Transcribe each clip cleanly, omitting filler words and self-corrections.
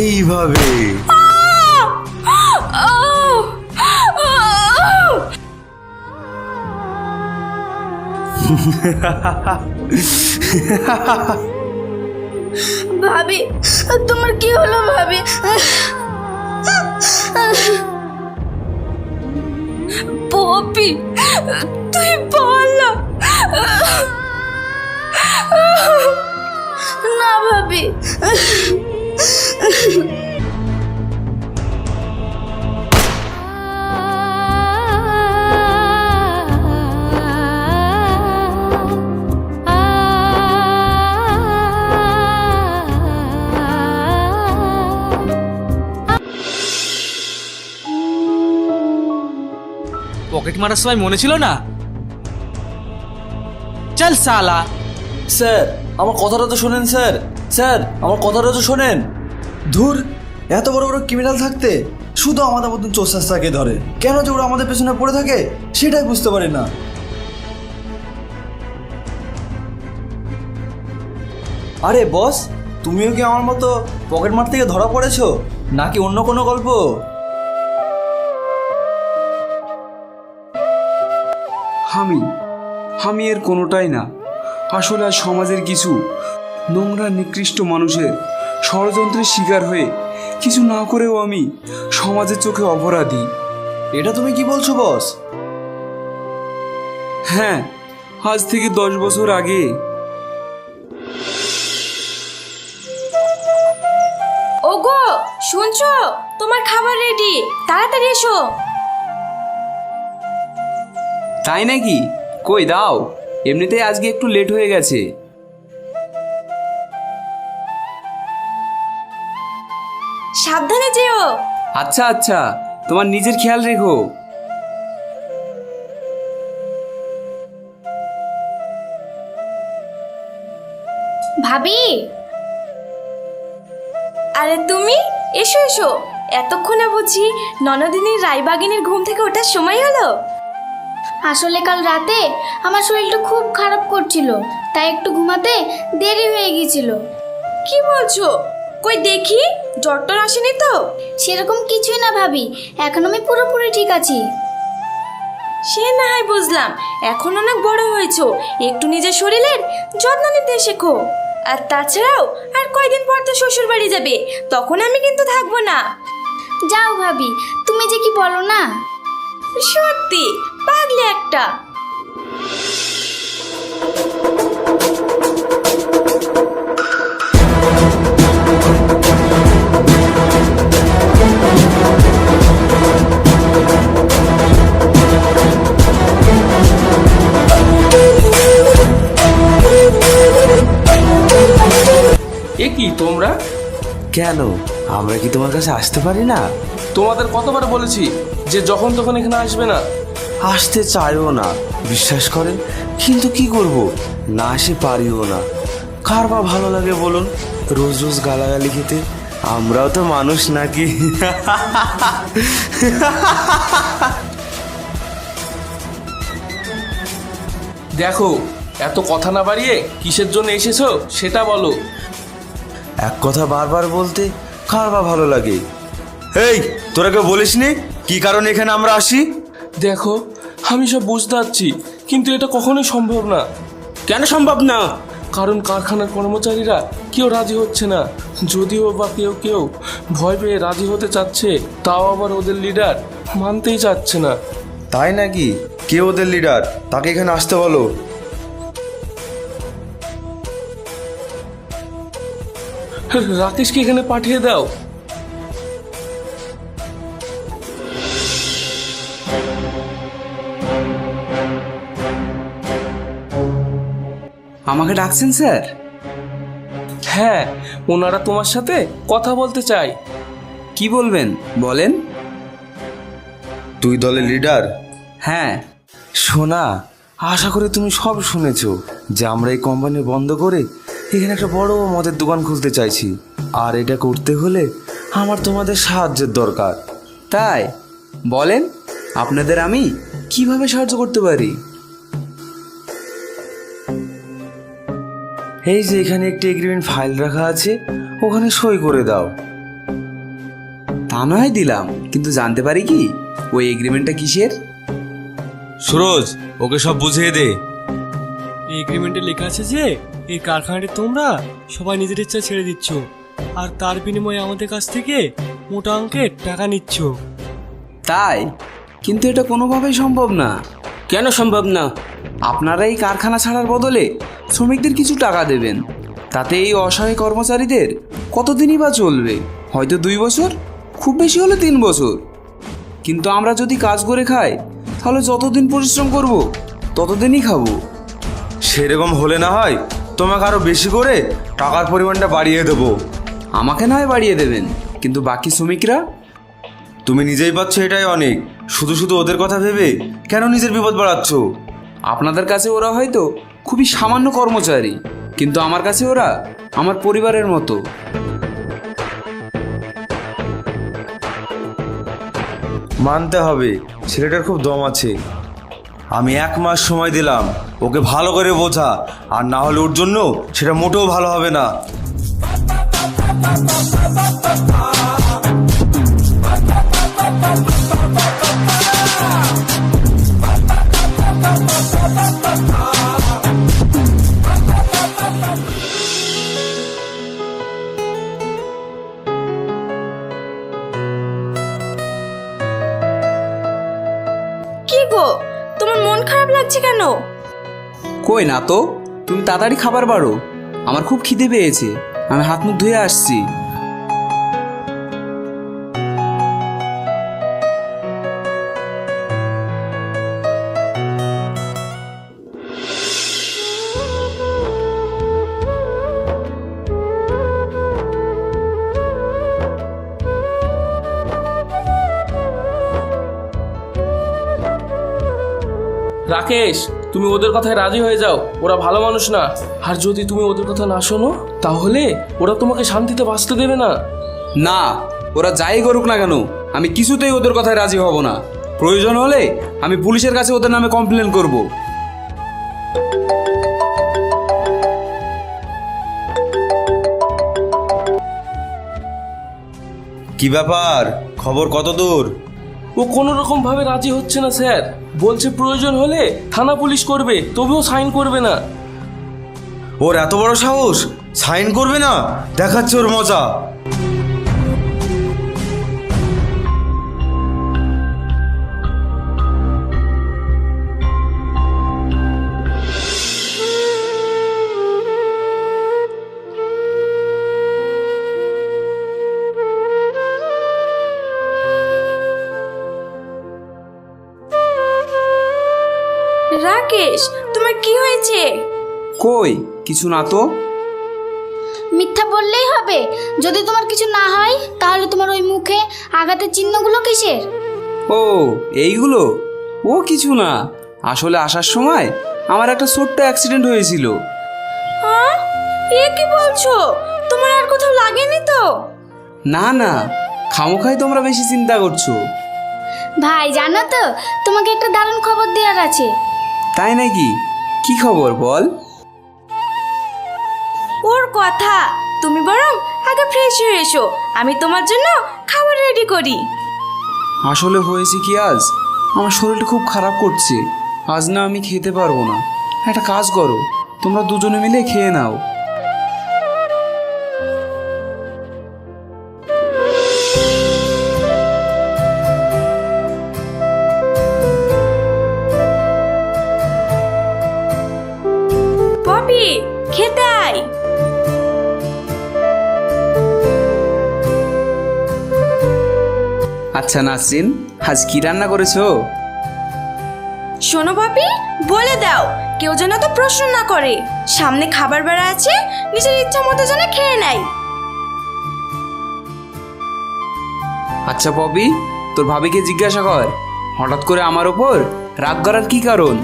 এইভাবে। ভাবি, তোমার কি হলো ভাবি? পপি, তুই বল না। না ভাবি। পকেট মারার সময় মনে ছিল না? চল সালা। স্যার আমার কথাটা তো শোনেন, স্যার স্যার আমার কথাটা তো শোনেন। ধুর, এত বড় বড় ক্রিমিনাল থাকতে শুধু আমাদের মতন চোরসাস্তাকে ধরে। কেন যে ওরা আমাদের পেছনে পড়ে থাকে সেটাই বুঝতে পারি না। আরে বস, তুমিও কি আমার মতো পকেট মার থেকে ধরা পড়েছো নাকি অন্য কোনো গল্প? আমি এর কোনোটাই না। আসলে আজ সমাজের কিছু নোংরা নিকৃষ্ট মানুষের ষড়যন্ত্রের শিকার হয়ে কিছু না করেও আমি সমাজের চোখে অপরাধী। এটা তুমি কি বলছো বস? হ্যাঁ, আজ থেকে 10 বছর আগে। ওগো, শুনছো? তোমার খাবার রেডি, তাড়াতাড়ি এসো। তাই নাকি? কই দাও, এমনিতেই আজকে একটু লেট হয়ে গেছে। সাবধানে যেও। আচ্ছা আচ্ছা, তোমার নিজের খেয়াল রেখো। ভাবি, আরে তুমি এসো এসো। এতক্ষণে বুঝি ননদিনীর রায়বাগিনীর ঘুম থেকে ওঠার সময় হলো? আসলে কাল রাতে আমার শরীরটা খুব খারাপ করছিল, তাই একটু ঘুমাতে দেরি হয়ে গিয়েছিল। কি বলছো? কই দেখি, জ্বর টর আসেনি তো? সেরকম কিছুই না ভাবি, এখন আমি পুরোপুরি ঠিক আছি। সে না হয় বুঝলাম, এখন অনেক বড় হয়েছো, একটু নিজের শরীরের যত্ন নিতে শেখো। আর তাছাড়াও আর কয়দিন পর তো শ্বশুর বাড়ি যাবে, তখন আমি কিন্তু থাকবো না। যাও ভাবি, তুমি যে কি বলো না। সত্যি পাগলি একটা। এ কি তোমরা? কেন, আমরা কি তোমার কাছে আসতে পারি না? তোমাদের কতবার বলেছি যে যখন তখন এখানে আসবে না? আসতে চাইও না, বিশ্বাস করেন। কিন্তু কি করব, না আসে পারিও না। কার বা ভালো লাগে বলুন রোজ রোজ গালাগালি খেতে? আমরাও তো মানুষ নাকি? দেখো, এত কথা না বাড়িয়ে কিসের জন্য এসেছো সেটা বলো। এক কথা বারবার বলতে কার বা ভালো লাগে? এই, তোরা কেউ বলিসনি কি কারণে এখানে আমরা আসি? দেখো, আমি সব বুঝতে পারছি, কিন্তু এটা কখনোই সম্ভব না। কেন সম্ভব না? কারণ কারখানার কর্মচারীরা কেউ রাজি হচ্ছে না। যদিও বা কেউ কেউ ভয় পেয়ে রাজি হতে চাচ্ছে, তাও আবার ওদের লিডার মানতেই চাচ্ছে না। তাই নাকি? কে ওদের লিডার? তাকে এখানে আসতে বলো। রাকেশকে এখানে পাঠিয়ে দাও। আমাকে ডাকছেন স্যার? হ্যাঁ, ওনারা তোমার সাথে কথা বলতে চায়। কি বলবেন বলেন। তুই দলের লিডার? হ্যাঁ। শোনা, আশা করি তুমি সব শুনেছো যে আমরা এই কোম্পানি বন্ধ করে এখানে একটা বড় মদের দোকান খুলতে চাইছি। আর এটা করতে হলে আমার তোমাদের সাহায্যের দরকার। তাই বলেন, আপনাদের আমি কিভাবে সাহায্য করতে পারি? এই যে এখানে একটি এগ্রিমেন্ট ফাইল রাখা আছে, ওখানে সই করে দাও। তা নয় দিলাম, কিন্তু জানতে পারি কি ওই এগ্রিমেন্টটা কিসের? সুরজ, ওকে সব বুঝিয়ে দে। এই এগ্রিমেন্টে লেখা আছে যে এই কারখানাটি তোমরা সবাই নিজের ইচ্ছা ছেড়ে দিচ্ছ, আর তার বিনিময়ে আমাদের কাছ থেকে মোটা অঙ্কের টাকা নিচ্ছ। তাই? কিন্তু এটা কোনোভাবেই সম্ভব না। কেন সম্ভব না? আপনারা এই কারখানা ছাড়ার বদলে শ্রমিকদের কিছু টাকা দেবেন, তাতে এই অসহায় কর্মচারীদের কতদিনই বা চলবে? হয়তো 2 বছর, খুব বেশি হলে 3 বছর। কিন্তু আমরা যদি কাজ করে খাই তাহলে যতদিন পরিশ্রম করব ততদিনই খাবো। সেরকম হলে না হয় তোমাকে আরো বেশি করে টাকার পরিমাণটা বাড়িয়ে দেবো। আমাকে না হয় বাড়িয়ে দেবেন, কিন্তু বাকি শ্রমিকরা? তুমি নিজেই পাচ্ছ এটাই অনেক, শুধু শুধু ওদের কথা ভেবে কেন নিজের বিপদ বাড়াচ্ছ? আপনাদের কাছে ওরা হয়তো খুবই সামান্য কর্মচারী, কিন্তু আমার কাছে ওরা আমার পরিবারের মতো। মানতে হবে ছেলেটার খুব দম আছে। আমি 1 মাস সময় দিলাম, ওকে ভালো করে বোঝা, আর না হলে ওর জন্য সেটা মোটেও ভালো হবে না। কি গো, তোমার মন খারাপ লাগছে কেন? কই না তো, তুমি তাড়াতাড়ি খাবার বাড়ো, আমার খুব খিদে পেয়েছে। আমি হাত মুখ ধুয়ে আসছি। রাকেশ, তুমি ওদের কথায় রাজি হয়ে যাও, ওরা ভালো মানুষ না। আর যদি তুমি ওদের কথা না শোনো তাহলে ওরা তোমাকে শান্তিতে বাঁচতে দেবে না। না, ওরা যাই করুক না কেন আমি কিছুতেই ওদের কথায় রাজি হব না। প্রয়োজন হলে আমি পুলিশের কাছে ওদের নামে কমপ্লেন করব। কি ব্যাপার, খবর কত দূর? ও কোনো রকম ভাবে রাজি হচ্ছে না স্যার, বলছে প্রয়োজন হলে থানা পুলিশ করবে, তবুও সাইন করবে না। ওর এত বড় সাহস, সাইন করবে না? দেখাচ্ছে ওর মজা। রাকেশ, তোমার কি হয়েছে? কই কিছু না তো। মিথ্যা বললেই হবে? যদি তোমার কিছু না হয় তাহলে তোমার ওই মুখে আঘাতের চিহ্নগুলো কিসের? ও এইগুলো? ও কিছু না, আসলে আসার সময় আমার একটা ছোট্ট অ্যাক্সিডেন্ট হয়েছিল। হ্যাঁ, এ কি বলছো? তোমার আর কোথাও লাগেনি তো? না না, খামোখাই তোমরা বেশি চিন্তা করছো। ভাই জানো তো, তোমাকে একটা দারুণ খবর দেওয়ার আছে। তাই নাকি? কি খবর বল। ওর কথা, তুমি বরং আগে ফ্রেশ হয়ে এসো, আমি তোমার জন্য খাবার রেডি করি। আসলে হয়েছে কি, আজ আমার শরীরটা খুব খারাপ করছে। আজ না আমি খেতে পারবো না। একটা কাজ করো, তোমরা দুজনে মিলে খেয়ে নাও। পপি, খেতে আয়। আচ্ছা নাসরিন, আজ কি রান্না করেছো? শোনো পপি, বলে দাও, কেউ যেন তো প্রশ্ন না করে। সামনে খাবার বেড়া আছে, নিজের ইচ্ছা মতো যেন খেয়ে নেয়। আচ্ছা পপি, তোর ভাবিকে জিজ্ঞাসা কর হঠাৎ করে আমার ওপর রাগ করার কি কারণ,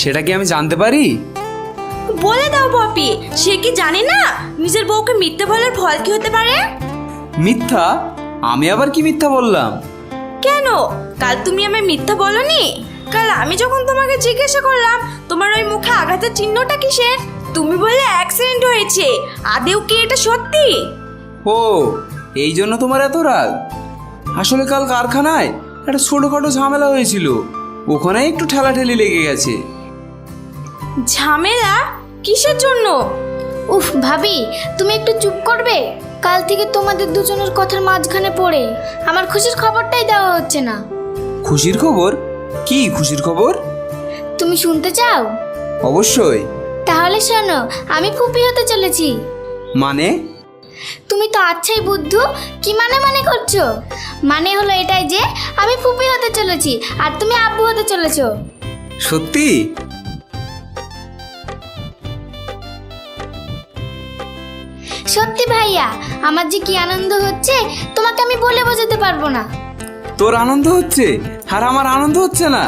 সেটা কি আমি জানতে পারি? বলে দাও পপি, সে কি জানে না নিজের বউকে মিথ্যে বলার ফল কি হতে পারে? মিথ্যা? আমি আবার কি মিথ্যা বললাম? কেন, কাল তুমি আমায় মিথ্যা বলনি? কাল আমি যখন তোমাকে জিজ্ঞাসা করলাম তোমার ওই মুখে আঘাতের চিহ্নটা কিসের, তুমি বললে অ্যাক্সিডেন্ট হয়েছে। আদেও কি এটা সত্যি? ও, এই জন্য তোমার এত রাগ? আসলে কাল কারখানায় একটা ছোটোখাটো ঝামেলা হয়েছিল, ওখানে একটু ঠেলাঠেলি লেগে গেছে। ঝামেলা কিসের জন্য? উফ ভাবি, তুমি একটু চুপ করবে? কাল থেকে তোমাদের দুজনের কথার মাঝখানে পড়ে আমার খুশির খবরটাই দেওয়া হচ্ছে না। খুশির খবর? কি খুশির খবর? তুমি শুনতে চাও? অবশ্যই। তাহলে শোনো, আমি ফুপি হতে চলেছি। মানে? তুমি তো আচ্ছাই বুদ্ধু, কি মানে করছো? মানে হলো এটাই যে আমি ফুপি হতে চলেছি আর তুমি আব্বু হতে চলেছো। সত্যি? সত্যি ভাইয়া, আমার যে কি আনন্দ হচ্ছে তোমাকে আমি বলে বোঝাতে পারবো না। তোর আনন্দ হচ্ছে আর আমার আনন্দ হচ্ছে না?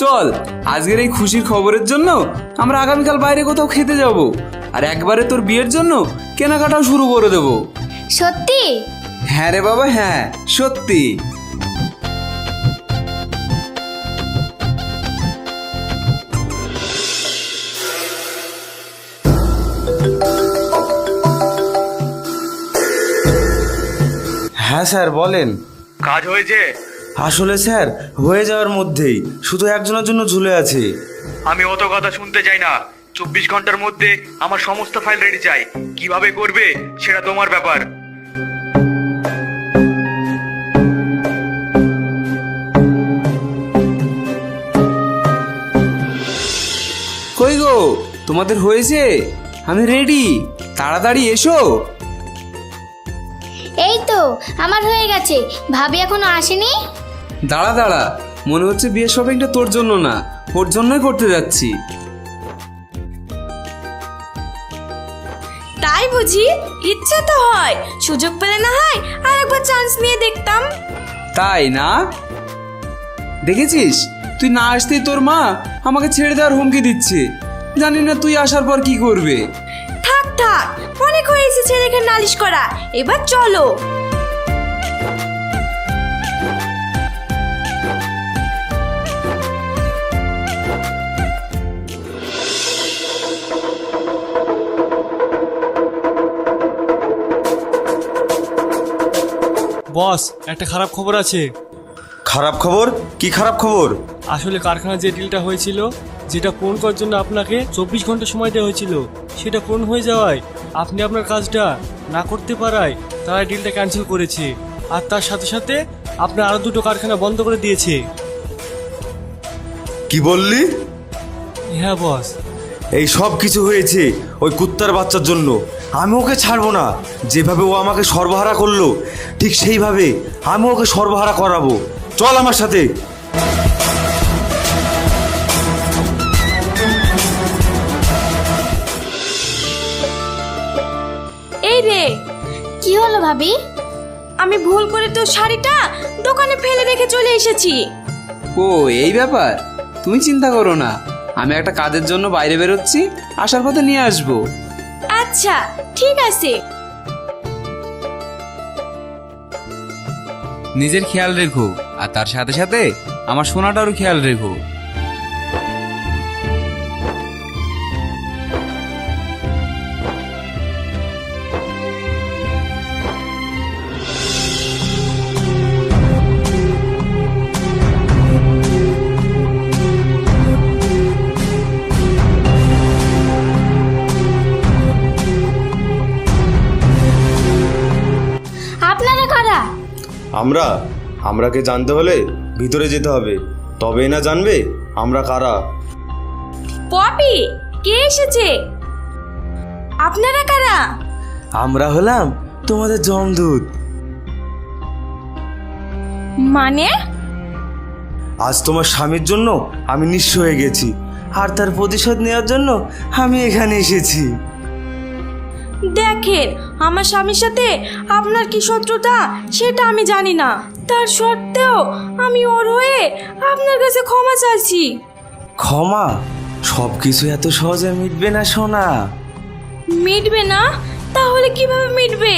চল, আজকের এই খুশির খবরের জন্য আমরা আগামীকাল বাইরে কোথাও খেতে যাব, আর একবারে তোর বিয়ের জন্য কেনাকাটাও শুরু করে দেব। সত্যি? হ্যাঁ রে বাবা, হ্যাঁ সত্যি। হ্যাঁ স্যার বলেন। কাজ হয়েছে? আসলে স্যার হয়ে যাওয়ার মধ্যেই, শুধু একজনের জন্য ঝুলে আছে। আমি অত কথা শুনতে চাই না। 24 ঘন্টার মধ্যে আমার সমস্ত ফাইল রেডি চাই। কিভাবে করবে সেটা তোমার ব্যাপার। কই গো, তোমাদের হয়েছে? আমি রেডি, তাড়াতাড়ি এসো। এই তো আমার হয়ে গেছে। ভাবি এখনো আসেনি? দাঁড়া দাঁড়া, মনে হচ্ছে বিয়ের শপিংটা তোর জন্য না, ওর জন্যই করতে যাচ্ছি। তাই বুঝি? ইচ্ছে তো হয়, সুযোগ পেলে না হয় আর একবার চান্স নিয়ে দেখতাম। তাই না? দেখেছিস, তুই না আসতেই তোর মা আমাকে ছেড়ে দেওয়ার হুমকি দিচ্ছে। জানি না তুই আসার পর কি করবে। থাক থাক, অনেক হয়েছে ছেলেকে নালিশ করা, এবার চলো। বস, একটা খারাপ খবর আছে। খারাপ খবর? কি খারাপ খবর? আসলে কারখানার যে ডিলটা হয়েছিল, যেটা পূরণ করার জন্য আপনাকে 24 ঘন্টা সময় দেওয়া হয়েছিল, সেটা পূরণ হয়ে যাওয়ায় আপনি আপনার কাজটা না করতে পারায় তারা ডিলটা ক্যান্সেল করেছে। আর তার সাথে সাথে আপনার আরও 2টো কারখানা বন্ধ করে দিয়েছে। কি বললি? হ্যাঁ বস। এই সব কিছু হয়েছে ওই কুত্তার বাচ্চার জন্য। আমি ওকে ছাড়বো না। যেভাবে ও আমাকে সর্বহারা করলো, ঠিক সেইভাবে আমি ওকে সর্বহারা করাবো। চল আমার সাথে। এই রে, কি হলো ভাবি? আমি ভুল করে তোর শাড়িটা দোকানে ফেলে রেখে চলে এসেছি। ও এই ব্যাপার, তুমি চিন্তা করো না, আমি একটা কাজের জন্য বাইরে বেরোচ্ছি, আসার পথে নিয়ে আসবো। আচ্ছা ঠিক আছে। নিজের খেয়াল রেখো, আর তার সাথে সাথে আমার সোনাটারও খেয়াল রেখো। আপনারা কারা? আমরাকে জানতে হলে ভিতরে যেতে হবে, তবেই না জানবে আমরা কারা। পপি, কে এসেছে? আপনারা কারা? আমরা হলাম তোমাদের জমদূত। মানে? আজ তোমার স্বামীর জন্য আমি নিঃস্ব হয়ে গেছি, আর তার প্রতিশোধ নেওয়ার জন্য আমি এখানে এসেছি। দেখেন, আমার স্বামীর সাথে আপনার কি শত্রুতা সেটা আমি জানি না, তার সত্ত্বেও আমি ওর হয়ে আপনার কাছে ক্ষমা চাইছি। ক্ষমা? সব কিছু এত সহজে মিটবে না সোনা। মিটবে না? তাহলে কিভাবে মিটবে?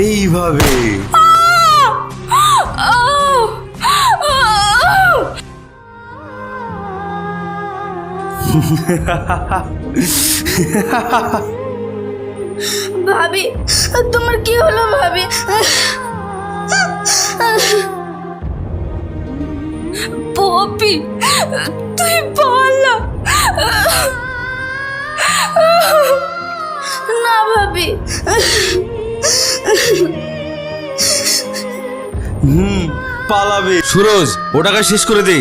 এইভাবে। ভাবি, তোমার কি হলো ভাবি? পপি, তুই বল না। না ভাবি। পালাবে। সুরজ, ওটাকে শেষ করে দে।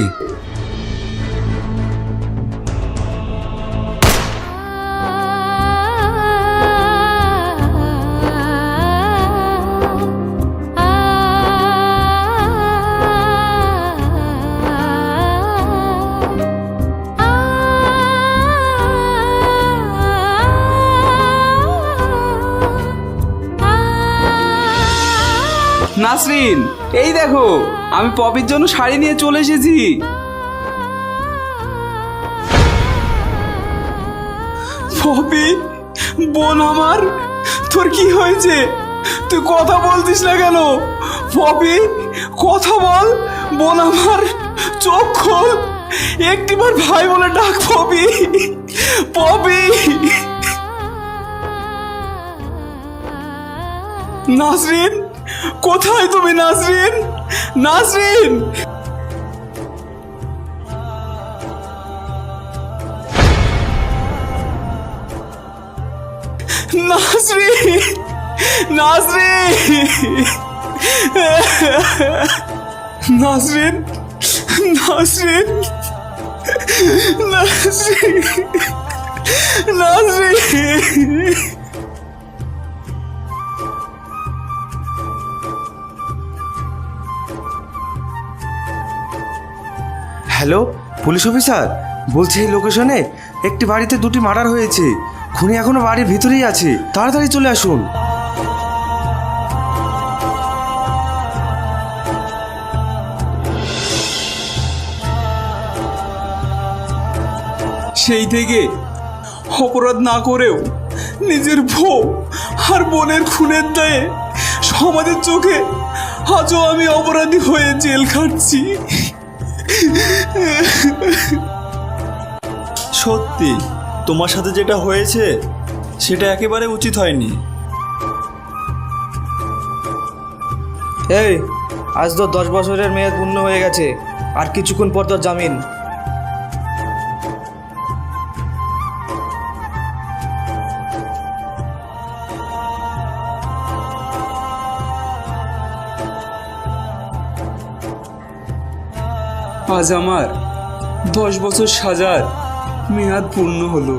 নাসরিন, এই দেখো আমি পপির জন্য শাড়ি নিয়ে চলে এসেছি। পপি, বোন আমার, তোর কি হয়েছে? তুই কথা বলতিস না কেন? পপি, কথা বল বোন আমার, চোখ খোল, একটিবার ভাই বলে ডাক। Poppy, poppy. নাসরিন, কোথায় তুমি? Nasrin, Nasrin. Nasrin, Nasrin, Nasrin, Nasrin, Nasrin, Nasrin. Hello, police officer বলছি, এই লোকেশনে একটি বাড়িতে দুটি মার্ডার হয়েছে। খুনি এখনো বাড়ির ভিতরেই আছে, তাড়াতাড়ি চলে আসুন। সেই থেকে অপরাধ না করেও নিজের বউ আর বোনের খুনের দায়ে সমাজের চোখে আজও আমি অপরাধী হয়ে জেল খাটছি। সত্যি তোমার সাথে যেটা হয়েছে সেটা একেবারে উচিত হয়নি। এই, আজ তো 10 বছরের মেয়াদ পূর্ণ হয়ে গেছে, আর কিছুক্ষণ পর তোর জামিন। আজ আমার 10 বছর সাজার মেয়াদ পূর্ণ হলো।